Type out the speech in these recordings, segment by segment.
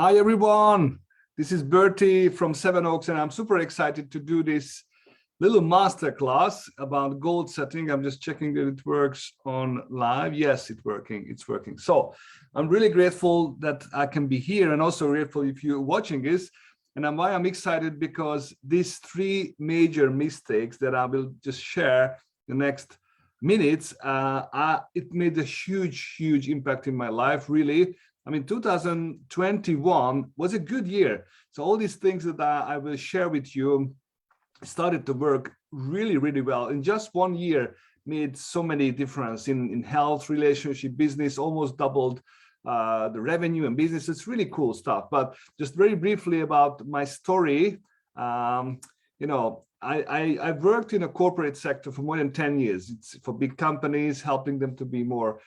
Hi everyone, this is Bertie from Seven Oaks and I'm super excited to do this little masterclass about goal setting. I'm just checking that it works on live. Yes, it's working. So I'm really grateful that I can be here and also grateful if you're watching this. And why I'm excited because these three major mistakes that I will just share the next minutes, it made a huge impact in my life, really. I mean, 2021 was a good year. So all these things that I will share with you started to work really well. In just 1 year, made so many difference in health, relationship, business, almost doubled the revenue and business. It's really cool stuff. But just very briefly about my story, I've worked in a corporate sector for more than 10 years. It's for big companies, helping them to be more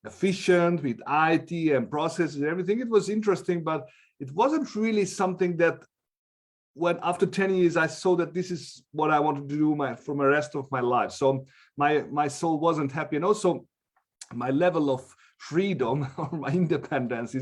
efficient with IT and processes and everything. It was interesting, but it wasn't really something that when after 10 years, I saw that this is what I wanted to do for the rest of my life. So my soul wasn't happy. And also my level of freedom or my independence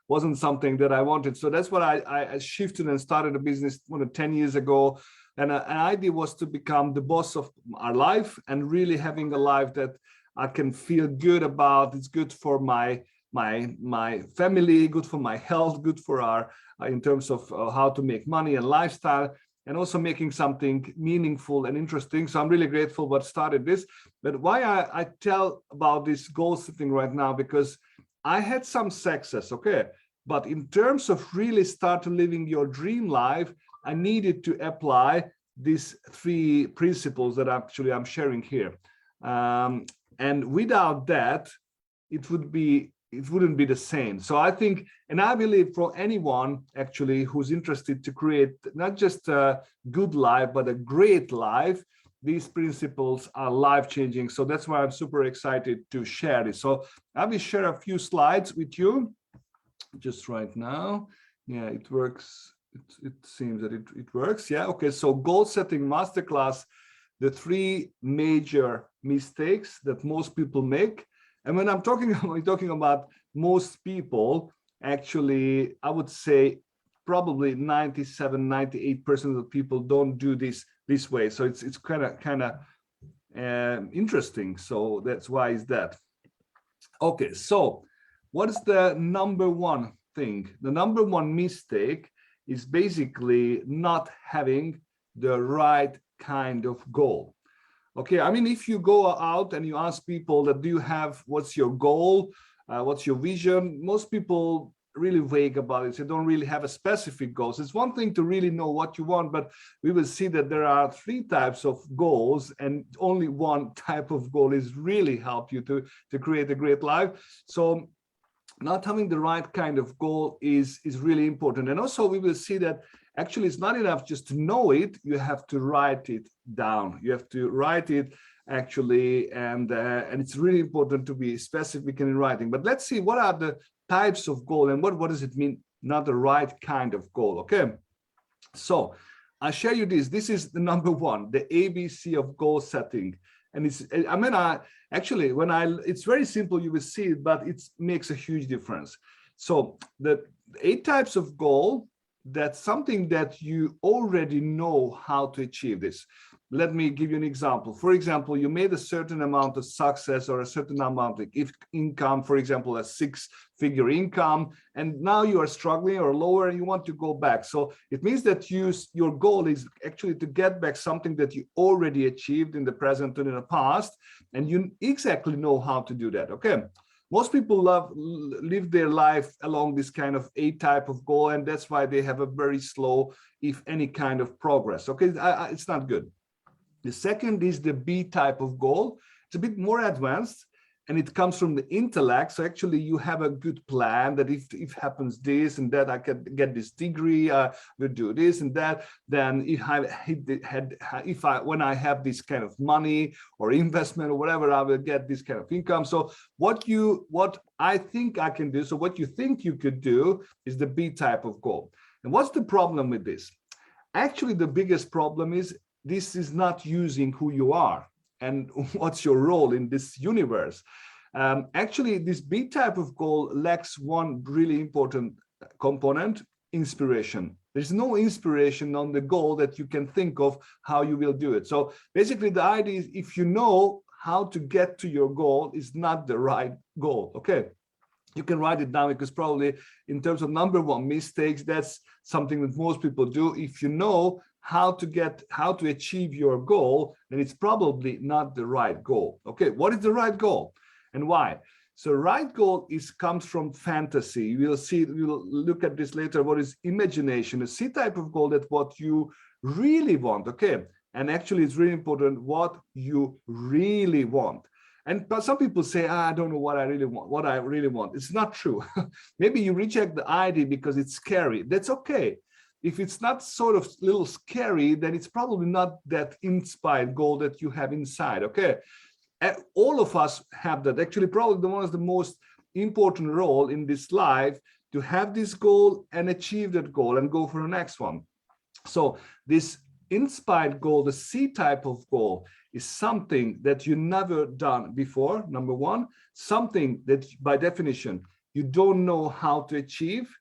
wasn't something that I wanted. So that's what I shifted and started a business more than 10 years ago. And an idea was to become the boss of our life and really having a life that I can feel good about. It's good for my family, good for my health, good for our in terms of how to make money and lifestyle, and also making something meaningful and interesting. So I'm really grateful what started this. But why I tell about this goal setting right now, because I had some success, okay, but in terms of really start living your dream life, I needed to apply these three principles that actually I'm sharing here. And without that, it wouldn't be the same. So I think, and I believe for anyone actually who's interested to create not just a good life, but a great life, these principles are life-changing. So that's why I'm super excited to share this. So I will share a few slides with you just right now. Yeah, it works. It seems that it works. Yeah, okay. So goal setting masterclass, the three major mistakes that most people make. And when I'm talking about most people, actually, I would say probably 97, 98% of people don't do this way. So it's kind of interesting. So that's why is that. Okay, so what is the number one thing? The number one mistake is basically not having the right kind of goal. Okay, I mean, if you go out and you ask people that what's your goal, what's your vision, most people really vague about it. They don't really have a specific goals. It's one thing to really know what you want, but we will see that there are three types of goals and only one type of goal is really help you to create a great life. So not having the right kind of goal is really important. And also we will see that actually it's not enough just to know it, you have to write it down. You have to write it actually, and it's really important to be specific in writing. But let's see what are the types of goal and what does it mean, not the right kind of goal, okay? So I'll share you this. This is the number one, the ABC of goal setting. And it's, I mean, actually, it's very simple, you will see it, but it makes a huge difference. So the 8 types of goal, that's something that you already know how to achieve this. Let me give you an example. For example, you made a certain amount of success or a certain amount of income, for example, a 6-figure income, and now you are struggling or lower and you want to go back. So it means that your goal is actually to get back something that you already achieved in the present and in the past, and you exactly know how to do that, okay? Most people live their life along this kind of A type of goal, and that's why they have a very slow, if any kind of progress. Okay, it's not good. The second is the B type of goal. It's a bit more advanced, and it comes from the intellect. So actually, you have a good plan that if happens this and that, I can get this degree, will do this and that. Then when I have this kind of money or investment or whatever, I will get this kind of income. So what I think I can do, so what you think you could do is the B type of goal. And what's the problem with this? Actually, the biggest problem is this is not using who you are and what's your role in this universe. Actually, this B type of goal lacks one really important component, inspiration. There's no inspiration on the goal that you can think of how you will do it. So basically the idea is, if you know how to get to your goal, is not the right goal. Okay, you can write it down, because probably in terms of number one mistakes, that's something that most people do. If you know how to achieve your goal, then it's probably not the right goal. Okay, what is the right goal and why? So right goal comes from fantasy. We'll look at this later. What is imagination? A C type of goal, that what you really want. Okay, and actually it's really important what you really want. But some people say, I don't know what I really want. It's not true. Maybe you reject the idea because it's scary. That's okay. If it's not sort of little scary, then it's probably not that inspired goal that you have inside. Okay, all of us have that. Actually, probably the one of the most important role in this life, to have this goal and achieve that goal and go for the next one. So this inspired goal, the C type of goal, is something that you never done before, number one, something that by definition you don't know how to achieve.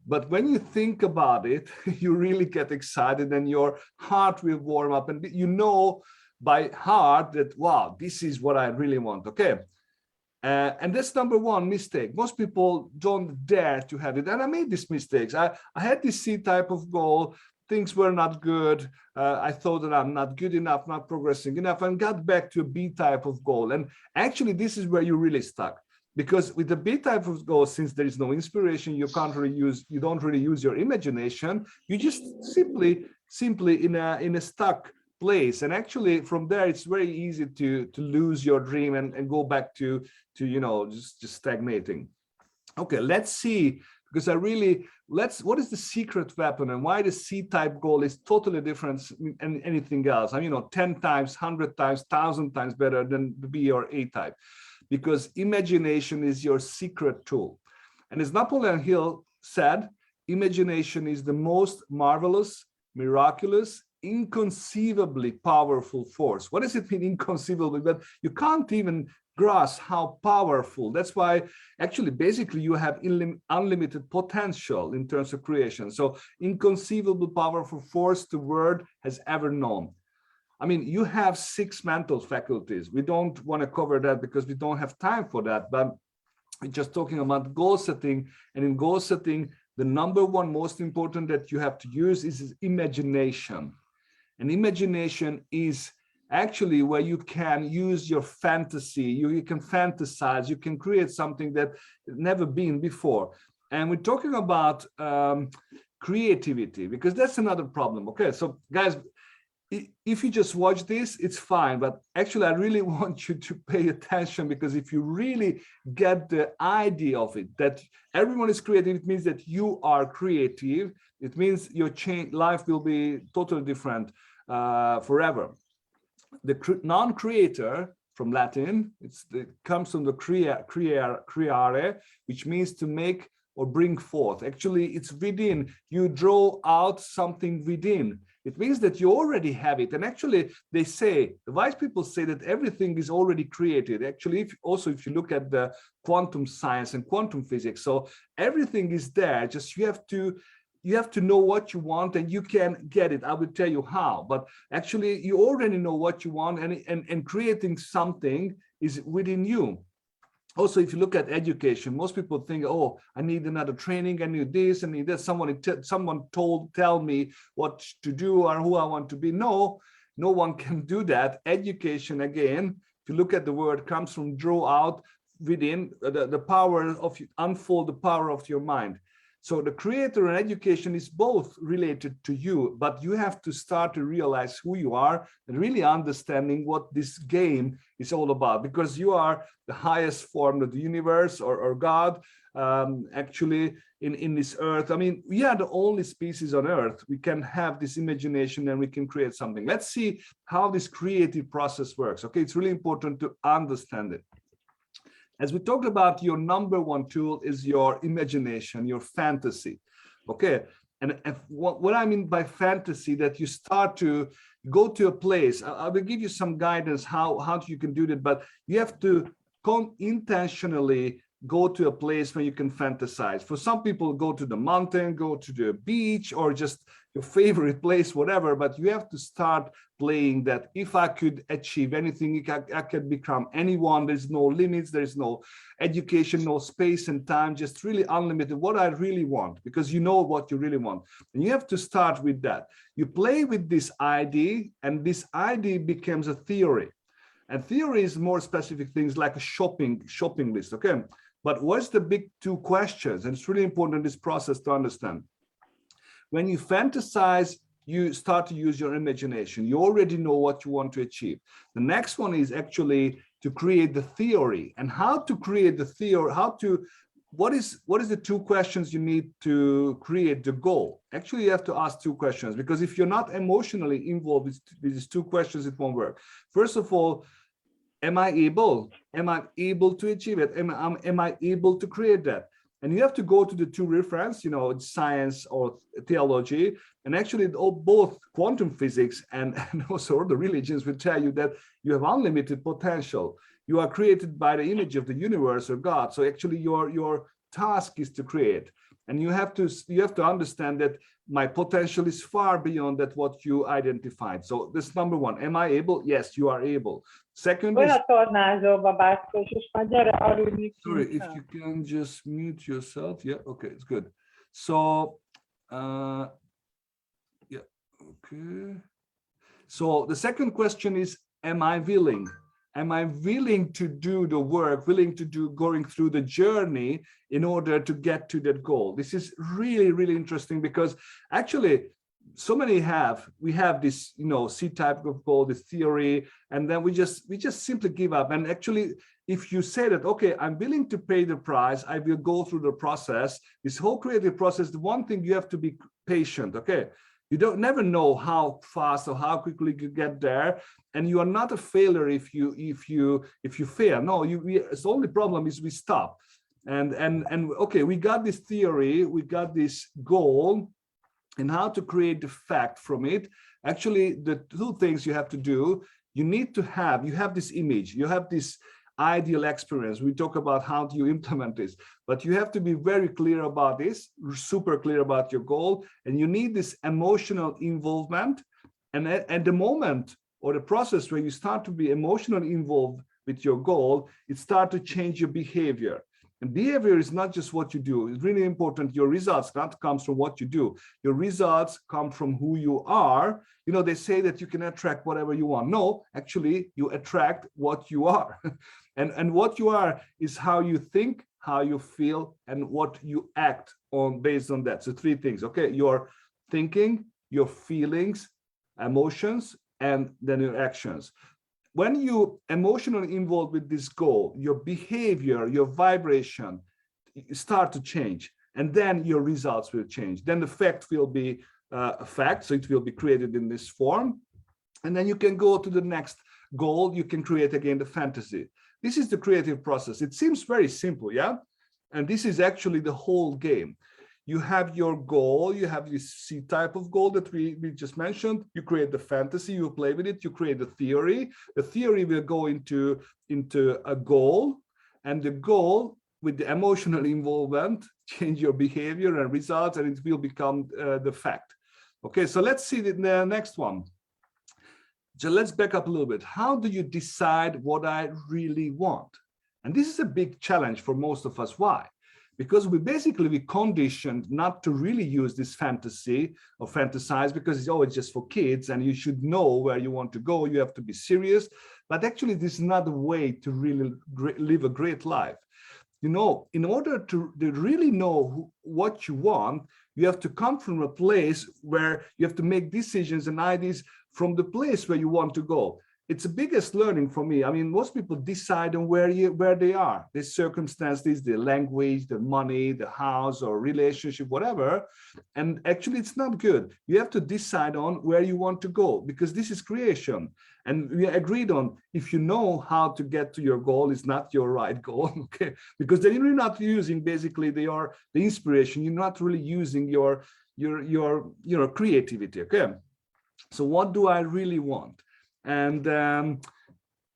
But when you think about it, you really get excited and your heart will warm up, and you know by heart that, wow, this is what I really want. Okay. And that's number one mistake. Most people don't dare to have it. And I made these mistakes. I had this C type of goal. Things were not good. I thought that I'm not good enough, not progressing enough, and got back to a B type of goal. And actually, this is where you're really stuck. Because with the B type of goal, since there is no inspiration, you don't really use your imagination. You just simply in a stuck place. And actually from there, it's very easy to lose your dream and go back to just stagnating. Okay, let's see, because what is the secret weapon and why the C type goal is totally different than anything else? I mean, 10 times, 100 times, 1,000 times better than the B or A type. Because imagination is your secret tool. And as Napoleon Hill said, imagination is the most marvelous, miraculous, inconceivably powerful force. What does it mean, inconceivably? But you can't even grasp how powerful. That's why actually basically you have unlimited potential in terms of creation. So inconceivable powerful force the world has ever known. I mean, you have 6 mental faculties. We don't want to cover that because we don't have time for that, but we're just talking about goal setting. And in goal setting, the number one most important that you have to use is imagination. And imagination is actually where you can use your fantasy. You can fantasize, you can create something that never been before. And we're talking about creativity, because that's another problem. Okay, so guys, if you just watch this, it's fine. But actually, I really want you to pay attention, because if you really get the idea of it, that everyone is creative, it means that you are creative. It means your life will be totally different forever. The non-creator, from Latin, it comes from the creare, which means to make or bring forth. Actually, it's within. You draw out something within. It means that you already have it. And actually, they say, the wise people say that everything is already created. Actually, if you look at the quantum science and quantum physics, so everything is there. Just you have to know what you want, and you can get it. I will tell you how. But actually, you already know what you want, and creating something is within you. Also, if you look at education, most people think, oh, I need another training, I need this, I need that. Someone tell me what to do or who I want to be. No one can do that. Education, again, if you look at the word, comes from draw out within, the power of, unfold the power of your mind. So the creator and education is both related to you, but you have to start to realize who you are and really understanding what this game is all about, because you are the highest form of the universe or God, actually in this earth. I mean, we are the only species on earth. We can have this imagination and we can create something. Let's see how this creative process works. Okay, it's really important to understand it. As we talked about, your number one tool is your imagination, your fantasy. Okay, and what I mean by fantasy, that you start to go to a place. I will give you some guidance how you can do that, but you have to intentionally go to a place where you can fantasize. For some people, go to the mountain, go to the beach, or just your favorite place, whatever. But you have to start playing that. If I could achieve anything, I could become anyone. There's no limits. There's no education, no space and time, just really unlimited. What I really want, because you know what you really want. And you have to start with that. You play with this idea, and this idea becomes a theory. And theory is more specific things like a shopping list, okay? But what's the big two questions? And it's really important in this process to understand. When you fantasize, you start to use your imagination. You already know what you want to achieve. The next one is actually to create the theory. And how to create the theory, what is the two questions you need to create the goal? Actually, you have to ask two questions, because if you're not emotionally involved with these two questions, it won't work. First of all, am I able to achieve it? Am I able to create that? And you have to go to the two reference, science or theology, and actually both quantum physics and also the religions will tell you that you have unlimited potential. You are created by the image of the universe or God. So actually your task is to create. And you have to understand that my potential is far beyond that what you identified. So this number one, am I able? Yes, you are able. Second is, sorry, if you can just mute yourself. Yeah, okay, it's good. So yeah, okay. So the second question is, am I willing? Am I willing to do the work, going through the journey in order to get to that goal? This is really, really interesting, because actually we have this, C type of goal, this theory, and then we just simply give up. And actually, if you say that, okay, I'm willing to pay the price, I will go through the process, this whole creative process, the one thing you have to be patient, okay? You never know how fast or how quickly you get there, and you are not a failure if you fail. No, it's the only problem is we stop. And okay, we got this theory, we got this goal, and how to create the fact from it. Actually, the two things you have to do, you have this image, you have this ideal experience. We talk about how do you implement this, but you have to be very clear about this, super clear about your goal, and you need this emotional involvement. And at the moment or the process where you start to be emotionally involved with your goal, it starts to change your behavior. And behavior is not just what you do. It's really important. Your results not comes from what you do. Your results come from who you are. They say that you can attract whatever you want. No, actually, you attract what you are. and what you are is how you think, how you feel, and what you act on based on that. So three things, okay? Your thinking, your feelings, emotions, and then your actions. When you emotionally involved with this goal, your behavior, your vibration start to change, and then your results will change. Then the fact will be a fact, so it will be created in this form. And then you can go to the next goal. You can create again the fantasy. This is the creative process. It seems very simple, yeah? And this is actually the whole game. You have your goal, you have this C type of goal that we just mentioned. You create the fantasy, you play with it, you create the theory. The theory will go into a goal, and the goal with the emotional involvement, change your behavior and results, and it will become the fact. Okay, so let's see the next one. So let's back up a little bit. How do you decide what I really want? And this is a big challenge for most of us. Why? Because we conditioned not to really use this fantasy or fantasize, because it's just for kids and you should know where you want to go. You have to be serious. But actually, this is not a way to really live a great life. In order to really know what you want, you have to come from a place where you have to make decisions and ideas from the place where you want to go. It's the biggest learning for me. I mean, most people decide on where they are, the circumstances, the language, the money, the house or relationship, whatever. And actually, it's not good. You have to decide on where you want to go, because this is creation. And we agreed on, if you know how to get to your goal, it's not your right goal, okay? Because then you're not using basically the inspiration. You're not really using your creativity, okay? So what do I really want? And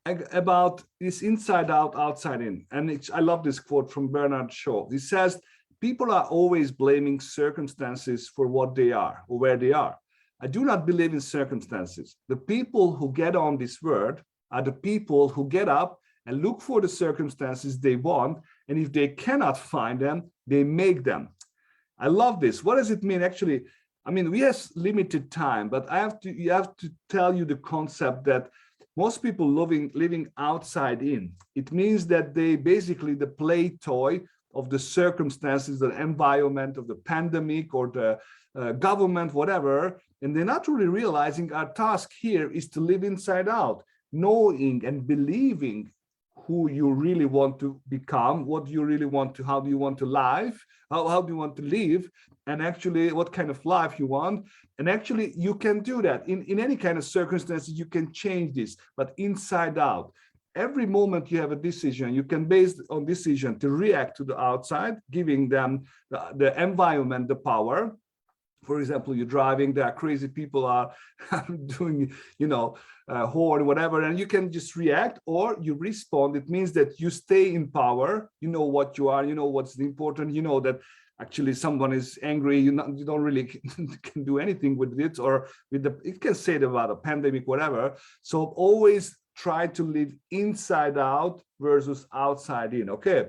about this inside out, outside in. And I love this quote from Bernard Shaw. He says, people are always blaming circumstances for what they are or where they are. I do not believe in circumstances. The people who get on this word are the people who get up and look for the circumstances they want. And if they cannot find them, they make them. I love this. What does it mean? Actually, I mean, we have limited time, but you have to tell you the concept that most people living outside in. It means that they basically the play toy of the circumstances, the environment of the pandemic or the government, whatever. And they're not really realizing our task here is to live inside out, knowing and believing who you really want to become, what you really want to, how do you want to live, how do you want to live, and actually what kind of life you want. And actually you can do that in any kind of circumstances. You can change this, but inside out. Every moment you have a decision, you can base on decision to react to the outside, giving them the environment, the power. For example, you're driving, there are crazy people are doing, horn, whatever, and you can just react or you respond. It means that you stay in power. You know what you are, you know what's important, you know that actually someone is angry, you don't really can do anything with it, or it can say about a pandemic, whatever. So always try to live inside out versus outside in, okay?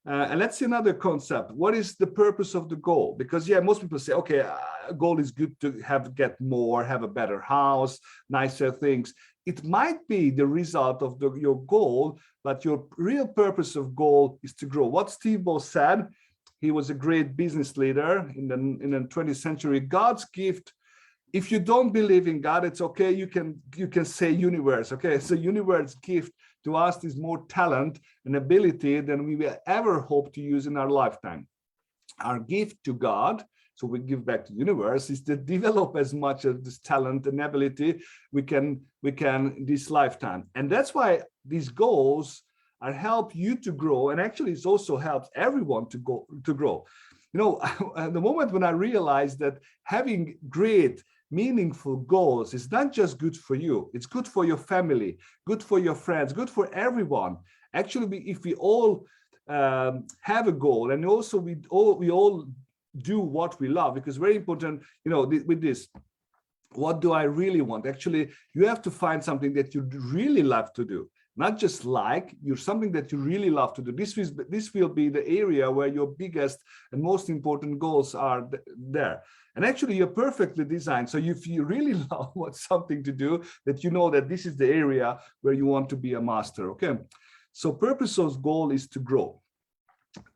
And let's see another concept. What is the purpose of the goal? Because most people say, okay, a goal is good to get more, have a better house, nicer things. It might be the result of your goal, but your real purpose of goal is to grow. What Steve Ball said, he was a great business leader in the 20th century. God's gift. If you don't believe in God, it's okay. You can say universe. Okay, so universe gift to us is more talent and ability than we will ever hope to use in our lifetime. Our gift to God, so we give back to the universe, is to develop as much of this talent and ability we can this lifetime. And that's why these goals are help you to grow, and actually it also helps everyone to grow. The moment when I realized that having great meaningful goals is not just good for you, it's good for your family, good for your friends, good for everyone. Actually, if we all have a goal, and also we all do what we love, because very important, with this, what do I really want? Actually, you have to find something that you really love to do. Not just you're something that you really love to do. This will be the area where your biggest and most important goals are there. And actually, you're perfectly designed. So if you really love something to do, that you know that this is the area where you want to be a master. Okay. So purpose of goal is to grow.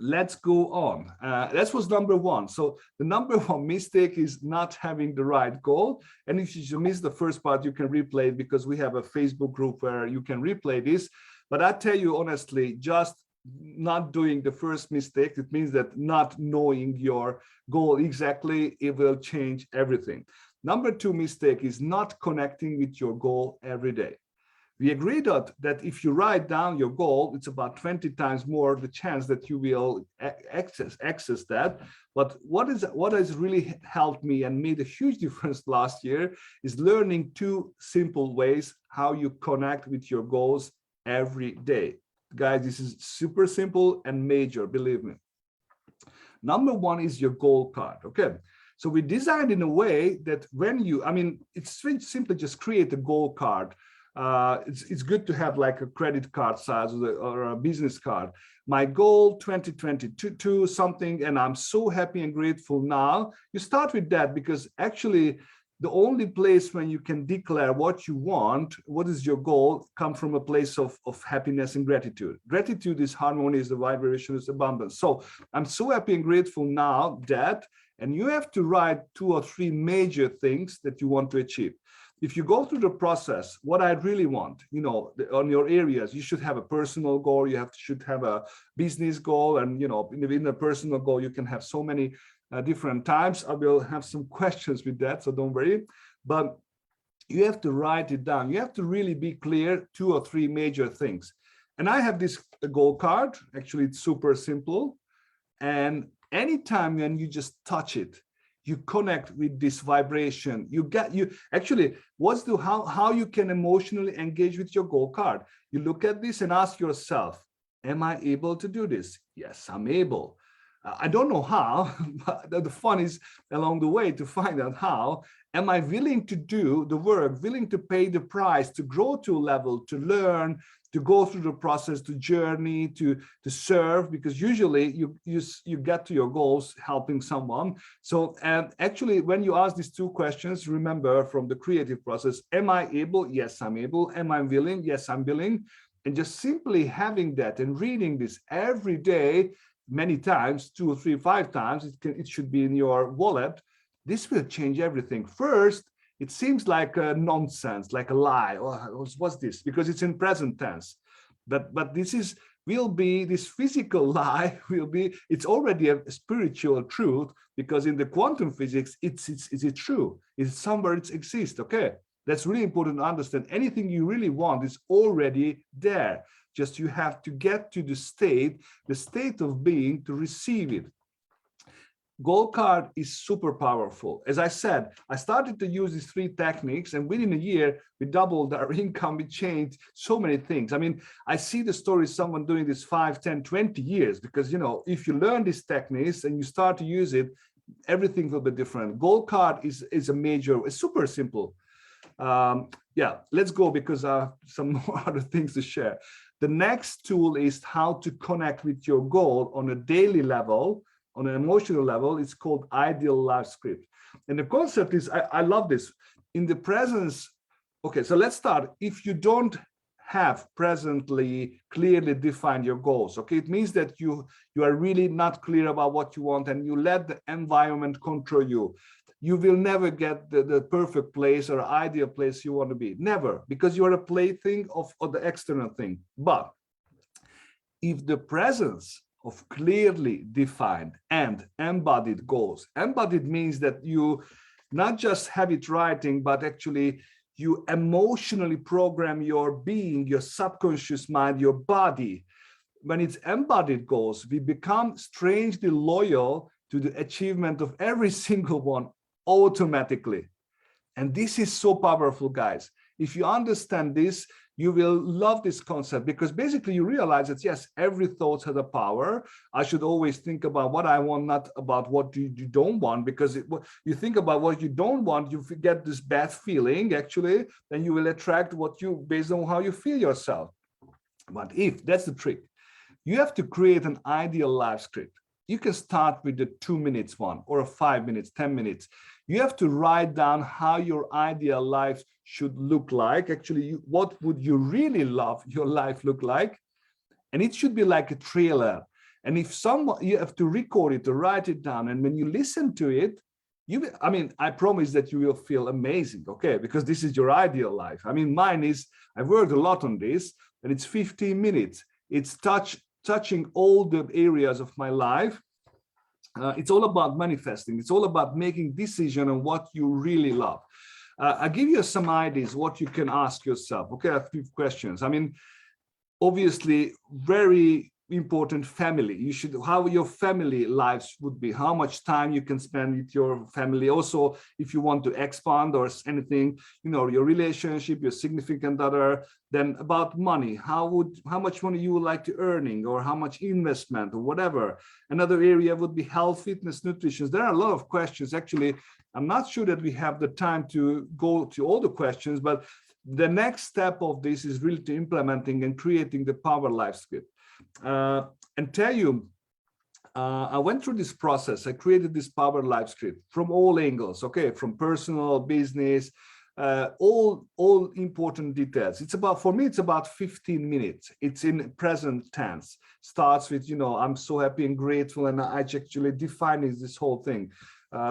Let's go on. That was number one. So the number one mistake is not having the right goal. And if you miss the first part, you can replay it, because we have a Facebook group where you can replay this. But I tell you honestly, just not doing the first mistake, it means that not knowing your goal exactly, it will change everything. Number two mistake is not connecting with your goal every day. We agreed that if you write down your goal, it's about 20 times more the chance that you will access that. But what has really helped me and made a huge difference last year is learning two simple ways how you connect with your goals every day. Guys, this is super simple and major, believe me. Number one is your goal card, okay? So we designed in a way that it's simply just create a goal card. It's good to have like a credit card size or a business card. My goal 2022 something, and I'm so happy and grateful now. You start with that, because actually the only place when you can declare what you want, what is your goal, come from a place of happiness and gratitude. Gratitude is harmony, is the vibration, is abundance. So I'm so happy and grateful now that, and you have to write 2 or 3 major things that you want to achieve. If you go through the process, what I really want, on your areas, you should have a personal goal, should have a business goal, and in the personal goal, you can have so many different types. I will have some questions with that, so don't worry. But you have to write it down. You have to really be clear, 2 or 3 major things. And I have this goal card. Actually, it's super simple. And anytime when you just touch it, you connect with this vibration. You actually, how you can emotionally engage with your goal card. You look at this and ask yourself, am I able to do this? Yes, I'm able. I don't know how, but the fun is along the way to find out how. Am I willing to do the work, willing to pay the price, to grow to a level, to learn, to go through the process, to journey, to serve? Because usually you get to your goals helping someone. So, and actually, when you ask these two questions, remember from the creative process, am I able? Yes, I'm able. Am I willing? Yes, I'm willing. And just simply having that and reading this every day, many times, 2 or 3, 5 times, it should be in your wallet. This will change everything. First, it seems like a nonsense, like a lie. Oh, what's this? Because it's in present tense. But this physical lie will be, it's already a spiritual truth, because in the quantum physics, is it true? It's somewhere it exists, okay? That's really important to understand. Anything you really want is already there. Just you have to get to the state of being to receive it. Goal card is super powerful. As I said, I started to use these 3 techniques, and within a year, we doubled our income, we changed so many things. I mean, I see the stories, someone doing this 5, 10, 20 years, because, you know, if you learn these techniques and you start to use it, everything will be different. Goal card is it's super simple. Yeah, let's go, because some more other things to share. The next tool is how to connect with your goal on a daily level, on an emotional level. It's called Ideal Life Script. And the concept is, I love this. In the presence, okay, so let's start. If you don't have presently clearly defined your goals, okay, it means that you are really not clear about what you want, and you let the environment control you. You will never get the perfect place or ideal place you want to be. Never, because you are a plaything of the external thing. But if the presence of clearly defined and embodied goals, embodied means that you not just have it writing, but actually you emotionally program your being, your subconscious mind, your body. When it's embodied goals, we become strangely loyal to the achievement of every single one automatically. And this is so powerful, guys. If you understand this, you will love this concept, because basically you realize that, yes, every thought has a power. I should always think about what I want, not about what you don't want, because you think about what you don't want, you get this bad feeling, actually, then you will attract what you, based on how you feel yourself. But if, that's the trick, you have to create an ideal life script. You can start with the 2 minutes one, or a 5 minutes, 10 minutes. You have to write down how your ideal life should look like. Actually, what would you really love your life look like? And it should be like a trailer. And if you have to record it or write it down. And when you listen to it, I promise that you will feel amazing, okay? Because this is your ideal life. I mean, mine is, I've worked a lot on this, and it's 15 minutes. It's touching all the areas of my life. It's all about manifesting. It's all about making decision on what you really love. I'll give you some ideas what you can ask yourself. Okay, a few questions. I mean, obviously, very important, family. You should, how your family lives would be, how much time you can spend with your family. Also, if you want to expand or anything, you know, your relationship, your significant other. Then about money, how much money you would like to earning, or how much investment, or whatever. Another area would be health, fitness, nutrition. There are a lot of questions. Actually, I'm not sure that we have the time to go to all the questions, but the next step of this is really to implementing and creating the power life script. And tell you, I went through this process. I created this power life script from all angles, okay, from personal, business, all important details. It's about, for me, it's about 15 minutes. It's in present tense. Starts with, you know, I'm so happy and grateful, and I actually define this whole thing.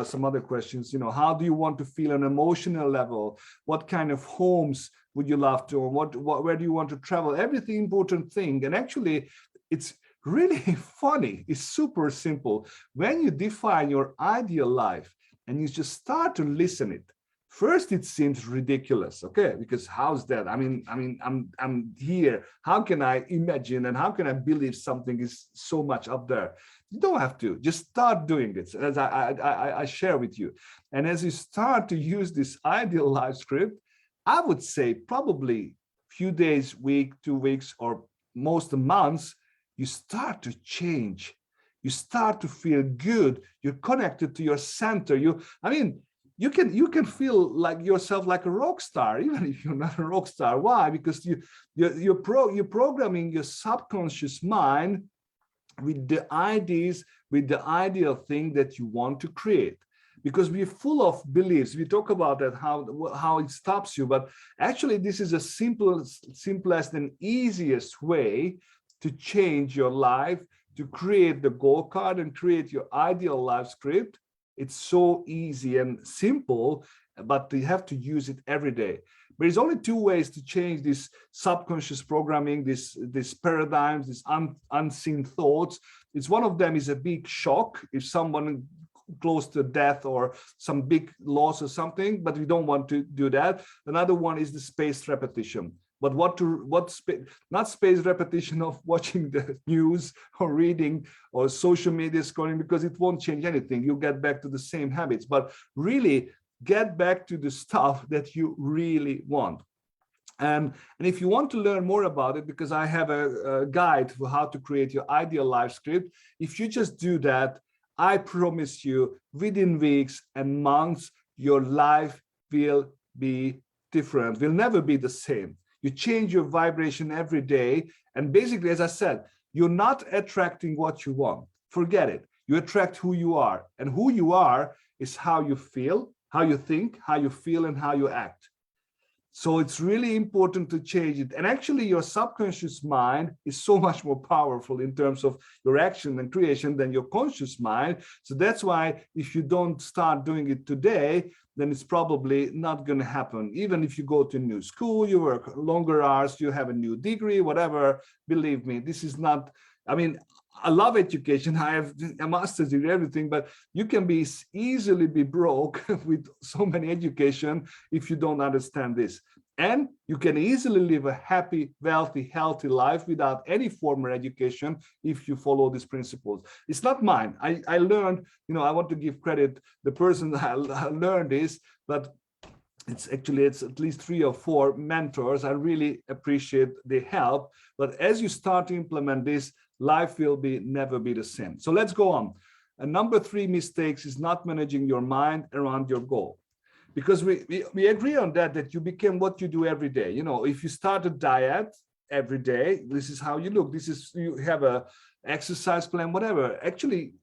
Some other questions, you know, how do you want to feel on an emotional level? What kind of homes would you love to, or where do you want to travel? Everything important thing. And actually, it's really funny. It's super simple. When you define your ideal life and you just start to listen it, First, it seems ridiculous, okay? Because how's that? I'm here. How can I imagine and how can I believe something is so much up there? You don't have to. Just start doing this, as I share with you. And as you start to use this ideal life script, I would say probably few days, week, 2 weeks, or most months, you start to change. You start to feel good. You're connected to your center. You can feel like yourself like a rock star, even if you're not a rock star. Why? Because you're programming your subconscious mind with the ideas, with the ideal thing that you want to create. Because we're full of beliefs. We talk about that, how it stops you, but actually this is a simplest and easiest way to change your life, to create the goal card and create your ideal life script. It's so easy and simple, but you have to use it every day. There's only two ways to change this subconscious programming, this paradigms, this unseen thoughts. It's one of them is a big shock if someone close to death or some big loss or something, but we don't want to do that. Another one is the spaced repetition. But not spaced repetition of watching the news or reading or social media scrolling, because it won't change anything. You'll get back to the same habits, but really get back to the stuff that you really want. And if you want to learn more about it, because I have a guide for how to create your ideal life script, if you just do that, I promise you, within weeks and months, your life will be different, will never be the same. You change your vibration every day. And basically, as I said, you're not attracting what you want. Forget it. You attract who you are. And who you are is how you feel, how you think, how you feel, and how you act. So it's really important to change it. And actually, your subconscious mind is so much more powerful in terms of your action and creation than your conscious mind. So that's why if you don't start doing it today, then it's probably not going to happen. Even if you go to a new school, you work longer hours, you have a new degree, whatever, believe me, this is not, I love education. I have a master's degree, everything, but you can easily be broke with so many education if you don't understand this. And you can easily live a happy, wealthy, healthy life without any formal education if you follow these principles. It's not mine. I learned, I want to give credit the person that I learned this, but it's at least 3 or 4 mentors. I really appreciate the help. But as you start to implement this, life will never be the same. So let's go on. And number 3 mistakes is not managing your mind around your goal. Because we agree on that you become what you do every day. If you start a diet every day, this is how you look. You have a exercise plan, whatever. Actually,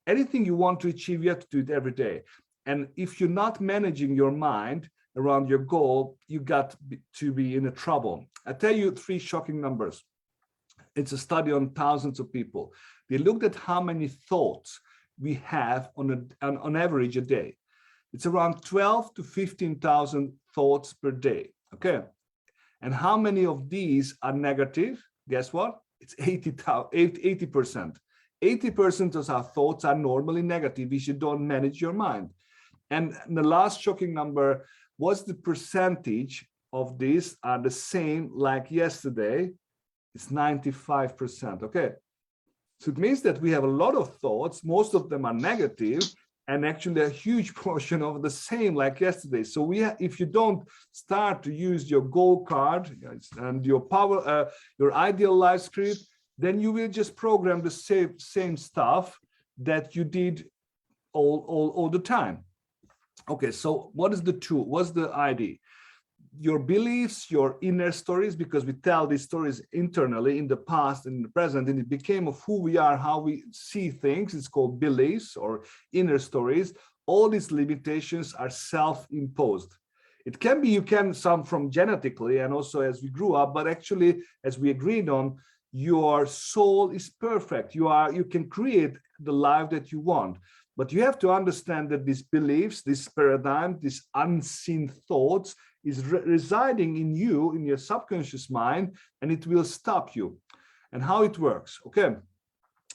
anything you want to achieve, you have to do it every day. And if you're not managing your mind around your goal, you got to be in a trouble. I tell you 3 shocking numbers. It's a study on thousands of people. They looked at how many thoughts we have on average a day. It's around 12 to 15,000 thoughts per day. Okay. And how many of these are negative? Guess what? It's 80%. 80% of our thoughts are normally negative if you don't manage your mind. And the last shocking number was the percentage of these are the same like yesterday. It's 95%. Okay. So it means that we have a lot of thoughts. Most of them are negative, and actually a huge portion of the same like yesterday. So if you don't start to use your goal card and your your ideal life script, then you will just program the same stuff that you did all the time. Okay, so what is the tool? What's the idea? Your beliefs, your inner stories, because we tell these stories internally in the past and in the present, and it became of who we are, how we see things. It's called beliefs or inner stories. All these limitations are self-imposed. It can be, some from genetically and also as we grew up, but actually, as we agreed on, your soul is perfect. You can create the life that you want. But you have to understand that these beliefs, this paradigm, these unseen thoughts is residing in you, in your subconscious mind, and it will stop you. And how it works, okay?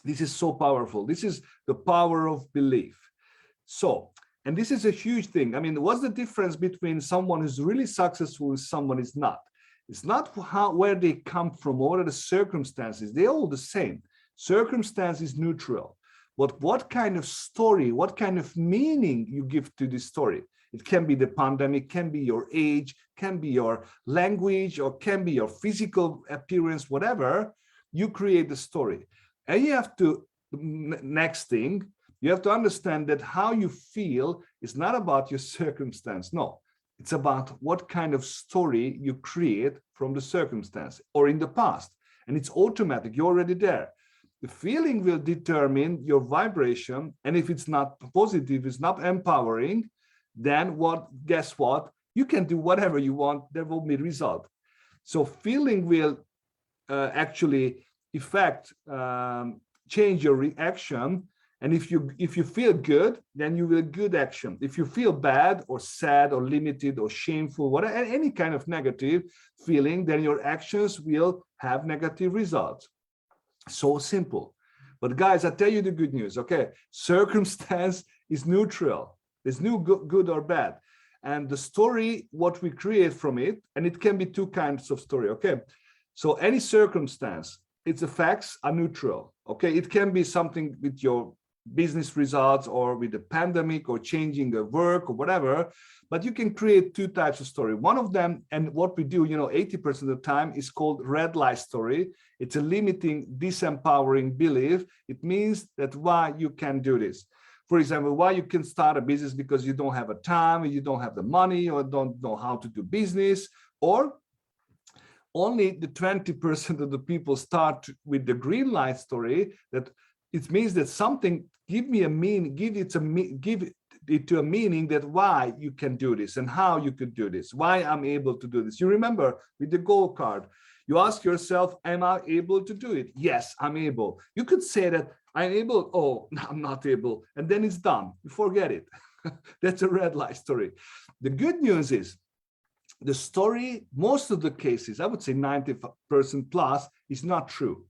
This is so powerful. This is the power of belief. So And this is a huge thing. I mean, what's the difference between someone who's really successful and someone is not? It's not where they come from, or what are the circumstances. They're all the same. Circumstance is neutral. But what kind of story, what kind of meaning you give to this story? It can be the pandemic, can be your age, can be your language, or can be your physical appearance, whatever. You create the story. And you have to, next thing, you have to understand that how you feel is not about your circumstance. No, it's about what kind of story you create from the circumstance or in the past. And it's automatic, you're already there. The feeling will determine your vibration. And if it's not positive, it's not empowering, then guess what? You can do whatever you want, there will be a result. So feeling will actually change your reaction. And if you feel good, then you will good action. If you feel bad or sad or limited or shameful, whatever, any kind of negative feeling, then your actions will have negative results. So simple. But guys, I tell you the good news, okay? Circumstance is neutral. There's no good or bad. And the story, what we create from it, and it can be two kinds of story, okay? So any circumstance, its effects are neutral, okay? It can be something with your business results or with the pandemic or changing the work or whatever, but you can create two types of story. One of them, and what we do, 80% of the time, is called red light story. It's a limiting, disempowering belief. It means that why you can do this. For example, why you can start a business because you don't have a time, you don't have the money, or don't know how to do business, or only the 20% of the people start with the green light story. That it means that something give it to a meaning that why you can do this and how you could do this, why I'm able to do this. You remember with the goal card, you ask yourself, am I able to do it? Yes, I'm able. You could say that I'm able, oh, no, I'm not able, and then it's done. You forget it. That's a red light story. The good news is the story, most of the cases, I would say 90% plus, is not true.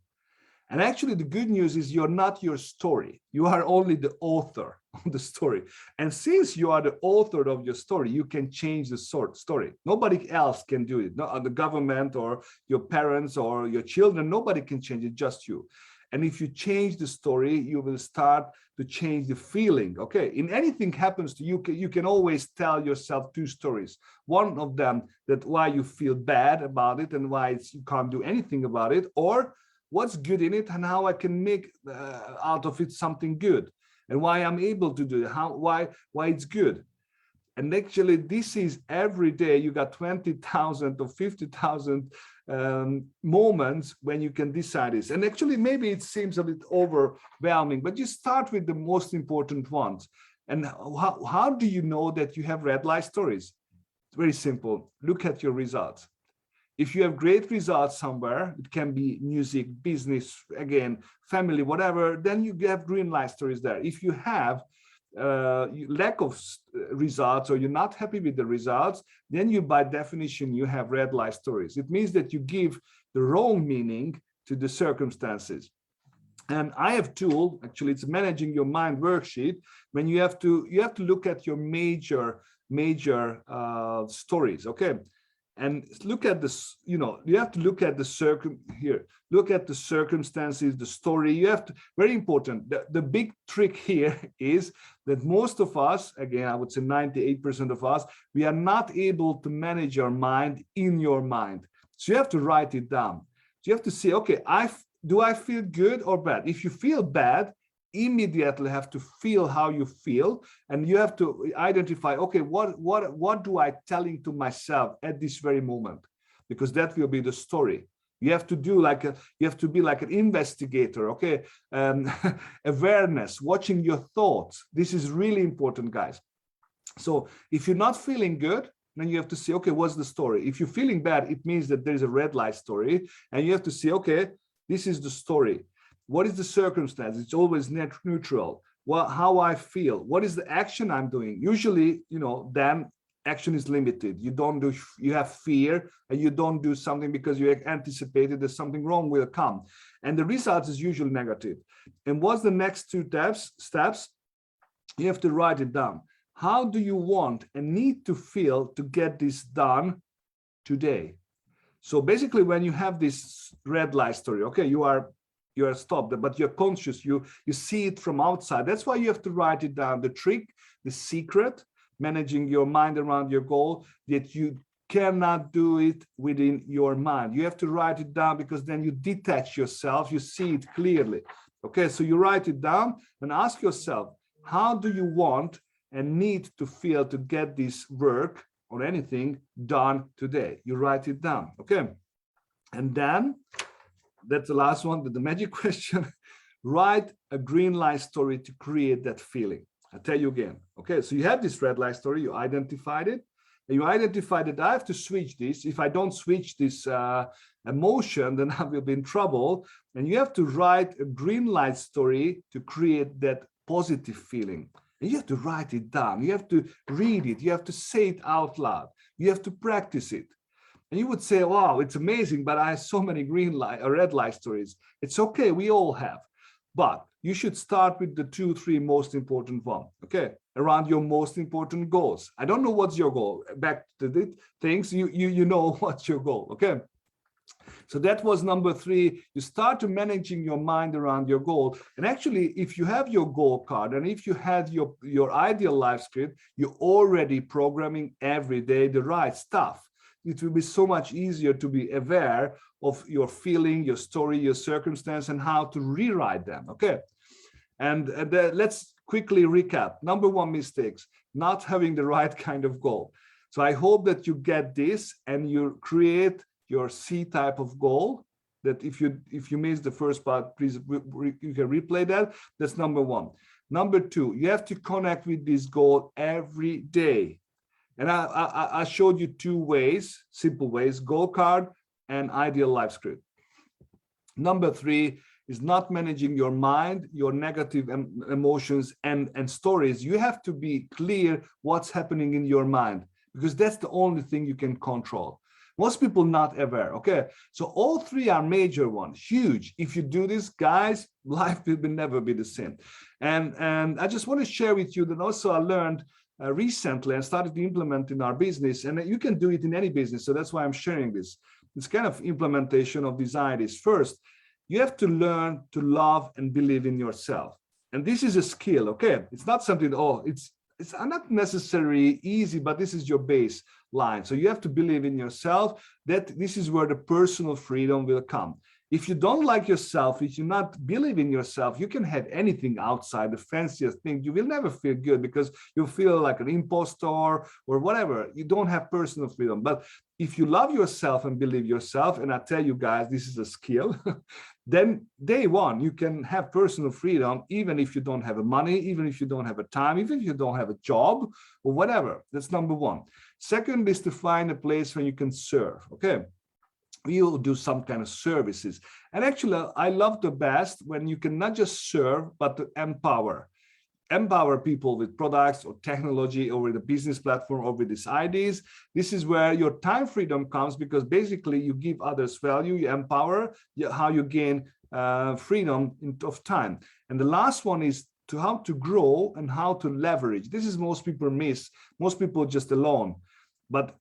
And actually, the good news is you're not your story. You are only the author of the story. And since you are the author of your story, you can change the story. Nobody else can do it. Not the government or your parents or your children. Nobody can change it, just you. And if you change the story, you will start to change the feeling. Okay, in anything happens to you, you can always tell yourself two stories. One of them, that why you feel bad about it and why you can't do anything about it, or what's good in it and how I can make out of it something good, and why I'm able to do it, why it's good. And actually, this is every day. You got 20,000 or 50,000 moments when you can decide this. And actually, maybe it seems a bit overwhelming, but you start with the most important ones. And how do you know that you have red light stories? It's very simple. Look at your results. If you have great results somewhere, it can be music, business, again, family, whatever, then you have green light stories there. If you have lack of results, or you're not happy with the results, then you, by definition, you have red light stories. It means that you give the wrong meaning to the circumstances. And I have a tool, actually, it's managing your mind worksheet, when you have to look at your major stories, okay? And look at this, you have to look at look at the circumstances, the story. You have to, very important, the big trick here is that most of us, again, I would say 98% of us, we are not able to manage our mind in your mind. So you have to write it down. So you have to say, okay, do I feel good or bad? If you feel bad, immediately have to feel how you feel, and you have to identify, okay, what do I telling to myself at this very moment, because that will be the story. You have to do you have to be like an investigator, okay? Awareness, watching your thoughts. This is really important, guys. So if you're not feeling good, then you have to say, okay, what's the story? If you're feeling bad, it means that there's a red light story, and you have to say, okay, this is the story. What is the circumstance? It's always neutral. Well, how I feel. What is the action I'm doing? Usually, then action is limited. You have fear, and you don't do something because you anticipated that something wrong will come. And the result is usually negative. And what's the next two steps? You have to write it down. how do you want and need to feel to get this done today? So basically, when you have this red light story, okay, you are stopped, but you're conscious, you see it from outside. That's why you have to write it down. The trick, the secret, managing your mind around your goal, that you cannot do it within your mind. You have to write it down, because then you detach yourself, you see it clearly. Okay, so you write it down and ask yourself, how do you want and need to feel to get this work or anything done today? You write it down, okay? And then, that's the last one, the magic question. Write a green light story to create that feeling. I'll tell you again. Okay, so you have this red light story, you identified it, and you identified that I have to switch this. If I don't switch this emotion, then I will be in trouble. And you have to write a green light story to create that positive feeling. And you have to write it down. You have to read it. You have to say it out loud. You have to practice it. And you would say, wow, it's amazing, but I have so many green light or red light stories. It's okay, we all have. But you should start with the 2-3 most important ones, okay? Around your most important goals. I don't know what's your goal. Back to the things, you know what's your goal, okay? So that was number 3. You start to managing your mind around your goal. And actually, if you have your goal card and if you had your ideal life script, you're already programming every day the right stuff. It will be so much easier to be aware of your feeling, your story, your circumstance, and how to rewrite them, okay? And let's quickly recap. Number 1 mistakes, not having the right kind of goal. So I hope that you get this and you create your C type of goal, that if you miss the first part, please you can replay that. That's number 1. Number 2, you have to connect with this goal every day. And I showed you 2 ways, simple ways, goal card and ideal life script. Number 3 is not managing your mind, your negative emotions and stories. You have to be clear what's happening in your mind, because that's the only thing you can control. Most people not aware, okay? So all 3 are major ones, huge. If you do this, guys, life will never be the same. And I just want to share with you that also I learned recently and started to implement in our business, and you can do it in any business. So that's why I'm sharing this. It's kind of implementation of these ideas. First, you have to learn to love and believe in yourself. And this is a skill, okay? It's not something, oh, it's not necessarily easy, but this is your baseline. So you have to believe in yourself, that this is where the personal freedom will come. If you don't like yourself, if you not believe in yourself, you can have anything outside, the fanciest thing. You will never feel good because you feel like an impostor or whatever. You don't have personal freedom. But if you love yourself and believe yourself, and I tell you guys, this is a skill, then day 1, you can have personal freedom, even if you don't have money, even if you don't have a time, even if you don't have a job or whatever. That's number 1. Second is to find a place where you can serve, okay? You do some kind of services. And actually, I love the best when you can not just serve, but to empower people with products or technology or with a business platform or with these ideas. This is where your time freedom comes, because basically you give others value, you empower, how you gain freedom of time. And the last one is to how to grow and how to leverage. This is most people miss. Most people just alone. But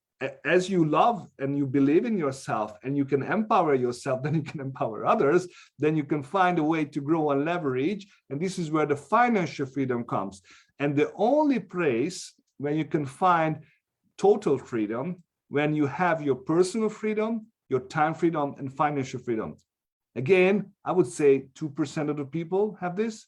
as you love and you believe in yourself and you can empower yourself, then you can empower others, then you can find a way to grow and leverage. And this is where the financial freedom comes. And the only place where you can find total freedom, when you have your personal freedom, your time freedom, and financial freedom. Again, I would say 2% of the people have this.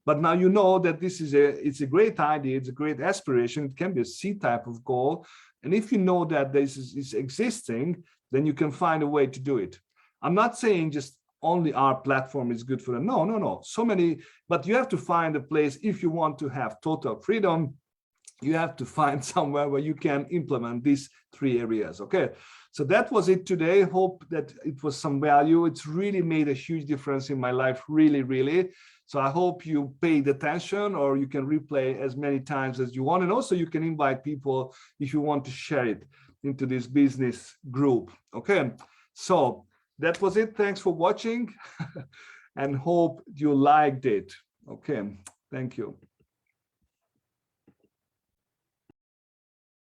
But now you know that this is it's a great idea, it's a great aspiration, it can be a C type of goal. And if you know that this is existing, then you can find a way to do it. I'm not saying just only our platform is good for them. No. So many, but you have to find a place. If you want to have total freedom, you have to find somewhere where you can implement these 3 areas, okay? So that was it today. Hope that it was some value. It's really made a huge difference in my life, really. So I hope you paid attention, or you can replay as many times as you want. And also you can invite people if you want to share it into this business group, okay? So that was it. Thanks for watching and hope you liked it. Okay, thank you.